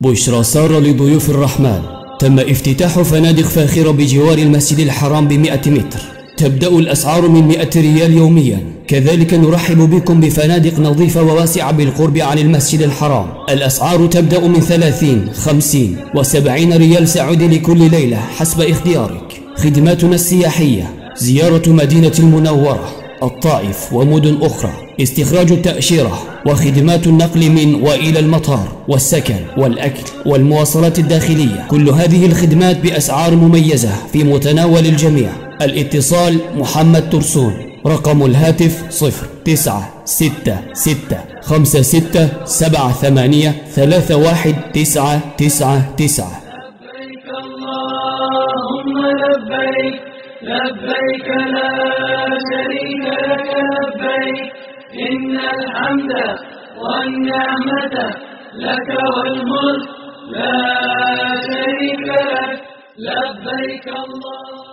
بشرى سارة لضيوف الرحمن. تم افتتاح فنادق فاخرة بجوار المسجد الحرام ب100 متر، تبدأ الأسعار من 100 ريال يوميا. كذلك نرحب بكم بفنادق نظيفة وواسعة بالقرب عن المسجد الحرام. الأسعار تبدأ من 30 50 و70 ريال سعودي لكل ليلة حسب اختيارك. خدماتنا السياحية: زيارة مدينة المنورة، الطائف ومدن أخرى، استخراج التأشيرة، وخدمات النقل من وإلى المطار، والسكن والأكل والمواصلات الداخلية. كل هذه الخدمات بأسعار مميزة في متناول الجميع. الاتصال: محمد ترسون. رقم الهاتف 09666783199. لبيك اللهم لبيك، لبيك لا شريك لك لبيك، إن الحمد والنعمة لك والملك لا شريك لك. لبيك الله.